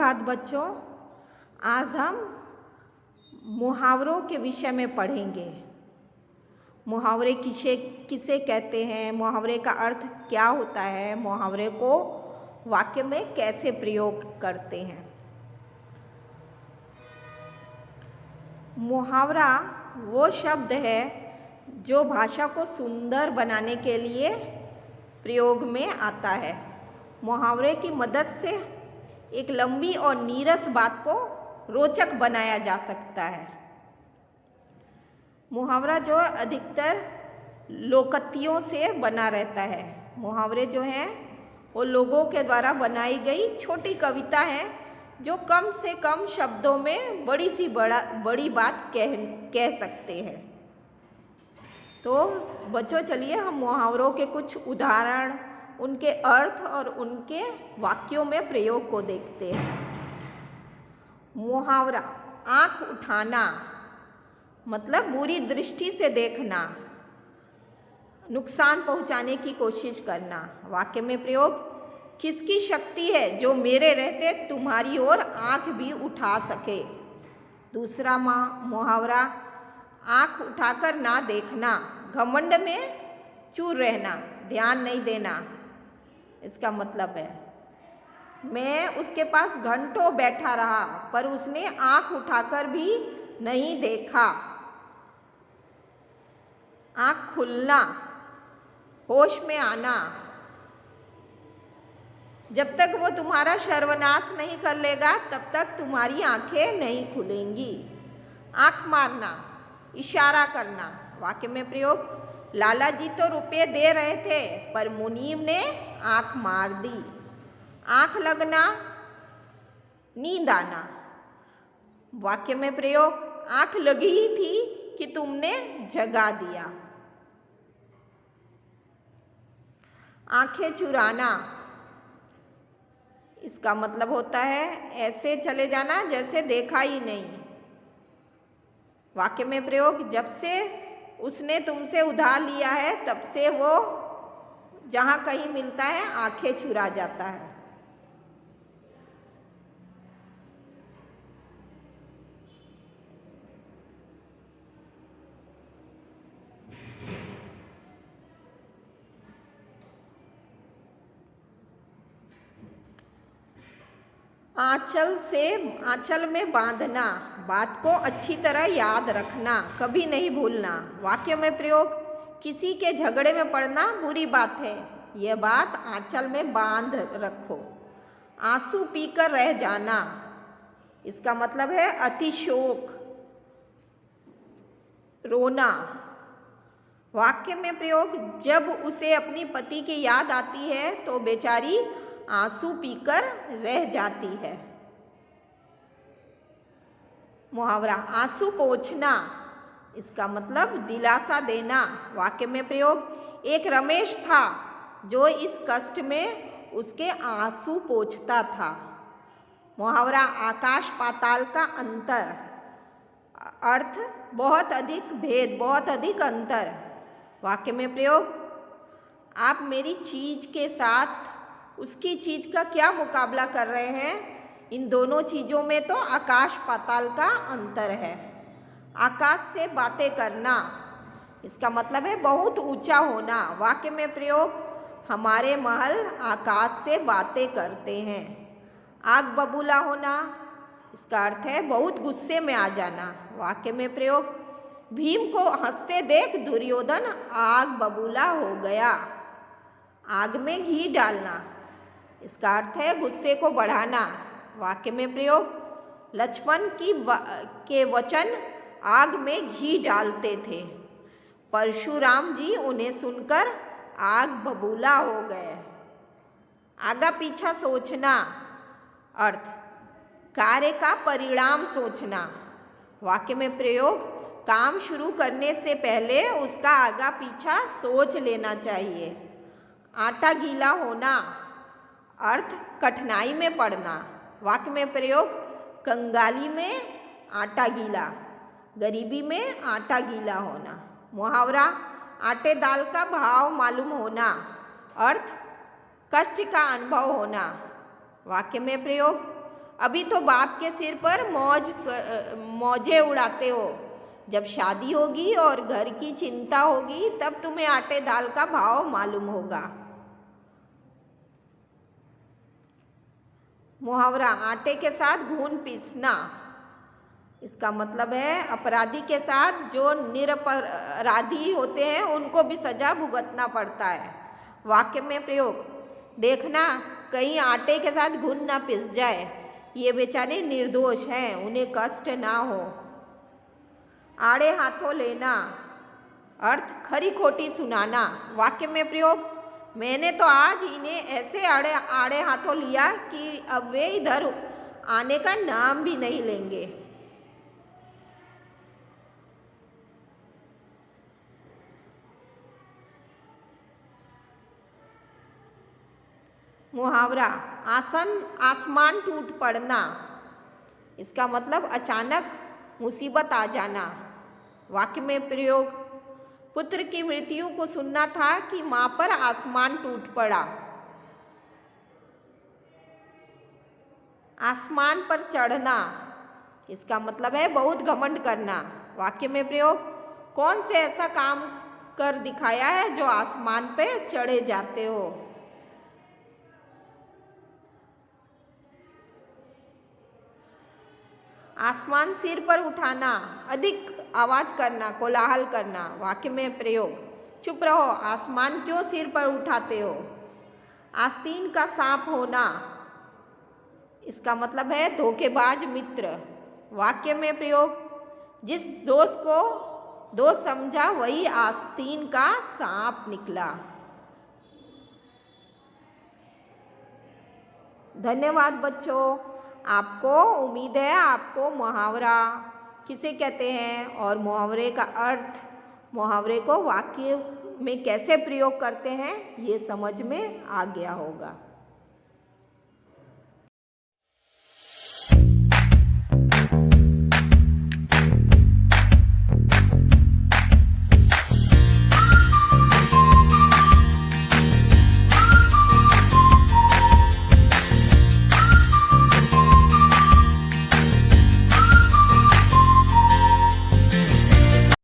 सुप्रभात बच्चों। आज हम मुहावरों के विषय में पढ़ेंगे। मुहावरे किसे किसे कहते हैं, मुहावरे का अर्थ क्या होता है, मुहावरे को वाक्य में कैसे प्रयोग करते हैं। मुहावरा वो शब्द है जो भाषा को सुंदर बनाने के लिए प्रयोग में आता है। मुहावरे की मदद से एक लंबी और नीरस बात को रोचक बनाया जा सकता है। मुहावरा जो अधिकतर लोकोक्तियों से बना रहता है। मुहावरे जो हैं वो लोगों के द्वारा बनाई गई छोटी कविता है जो कम से कम शब्दों में बड़ी बात कह सकते हैं। तो बच्चों चलिए हम मुहावरों के कुछ उदाहरण, उनके अर्थ और उनके वाक्यों में प्रयोग को देखते हैं। मुहावरा आँख उठाना मतलब बुरी दृष्टि से देखना, नुकसान पहुंचाने की कोशिश करना। वाक्य में प्रयोग किसकी शक्ति है जो मेरे रहते तुम्हारी ओर आँख भी उठा सके। दूसरा मुहावरा आँख उठाकर ना देखना, घमंड में चूर रहना, ध्यान नहीं देना। इसका मतलब है मैं उसके पास घंटों बैठा रहा पर उसने आँख उठाकर भी नहीं देखा। आँख खुलना, होश में आना, जब तक वो तुम्हारा सर्वनाश नहीं कर लेगा तब तक तुम्हारी आँखें नहीं खुलेंगी। आँख मारना, इशारा करना। वाक्य में प्रयोग लाला जी तो रुपये दे रहे थे पर मुनीम ने आँख मार दी। आँख लगना, नींद आना। वाक्य में प्रयोग आँख लगी ही थी कि तुमने जगा दिया। आँखें चुराना, इसका मतलब होता है ऐसे चले जाना जैसे देखा ही नहीं। वाक्य में प्रयोग जब से उसने तुमसे उधार लिया है तब से वो जहाँ कहीं मिलता है आंखें चुरा जाता है। आंचल में बांधना, बात को अच्छी तरह याद रखना, कभी नहीं भूलना। वाक्य में प्रयोग किसी के झगड़े में पड़ना बुरी बात है, यह बात आंचल में बांध रखो। आंसू पीकर रह जाना, इसका मतलब है अतिशोक, रोना। वाक्य में प्रयोग जब उसे अपनी पति की याद आती है तो बेचारी आंसू पीकर रह जाती है। मुहावरा आंसू पोंछना, इसका मतलब दिलासा देना। वाक्य में प्रयोग एक रमेश था जो इस कष्ट में उसके आंसू पोंछता था। मुहावरा आकाश पाताल का अंतर, अर्थ बहुत अधिक भेद, बहुत अधिक अंतर। वाक्य में प्रयोग आप मेरी चीज के साथ उसकी चीज का क्या मुकाबला कर रहे हैं, इन दोनों चीजों में तो आकाश पाताल का अंतर है। आकाश से बातें करना, इसका मतलब है बहुत ऊंचा होना। वाक्य में प्रयोग हमारे महल आकाश से बातें करते हैं। आग बबूला होना, इसका अर्थ है बहुत गुस्से में आ जाना। वाक्य में प्रयोग भीम को हंसते देख दुर्योधन आग बबूला हो गया। आग में घी डालना, इसका अर्थ है गुस्से को बढ़ाना। वाक्य में प्रयोग लक्ष्मण के वचन आग में घी डालते थे, परशुराम जी उन्हें सुनकर आग बबूला हो गए। आगा पीछा सोचना, अर्थ कार्य का परिणाम सोचना। वाक्य में प्रयोग काम शुरू करने से पहले उसका आगा पीछा सोच लेना चाहिए। आटा गीला होना, अर्थ कठिनाई में पड़ना। वाक्य में प्रयोग कंगाली में आटा गीला, गरीबी में आटा गीला होना। मुहावरा आटे दाल का भाव मालूम होना, अर्थ कष्ट का अनुभव होना। वाक्य में प्रयोग अभी तो बाप के सिर पर मौजें उड़ाते हो। जब शादी होगी और घर की चिंता होगी तब तुम्हें आटे दाल का भाव मालूम होगा। मुहावरा आटे के साथ घून पीसना। इसका मतलब है अपराधी के साथ जो निरपराधी होते हैं उनको भी सजा भुगतना पड़ता है। वाक्य में प्रयोग, देखना कहीं आटे के साथ घुन ना पिस जाए, ये बेचारे निर्दोष हैं, उन्हें कष्ट ना हो। आड़े हाथों लेना, अर्थ खरी खोटी सुनाना। वाक्य में प्रयोग, मैंने तो आज इन्हें ऐसे आड़े हाथों लिया कि अब वे इधर आने का नाम भी नहीं लेंगे। मुहावरा आसमान टूट पड़ना। इसका मतलब अचानक मुसीबत आ जाना। वाक्य में प्रयोग, पुत्र की मृत्यु को सुनना था कि मां पर आसमान टूट पड़ा। आसमान पर चढ़ना। इसका मतलब है बहुत घमंड करना। वाक्य में प्रयोग, कौन से ऐसा काम कर दिखाया है जो आसमान पे चढ़े जाते हो। आसमान सिर पर उठाना, अधिक आवाज करना, कोलाहल करना। वाक्य में प्रयोग, चुप रहो, आसमान क्यों सिर पर उठाते हो। आस्तीन का सांप होना। इसका मतलब है धोखेबाज मित्र। वाक्य में प्रयोग, जिस दोस्त को दोस्त समझा वही आस्तीन का सांप निकला। धन्यवाद बच्चों। आपको उम्मीद है आपको मुहावरा किसे कहते हैं और मुहावरे का अर्थ, मुहावरे को वाक्य में कैसे प्रयोग करते हैं, ये समझ में आ गया होगा।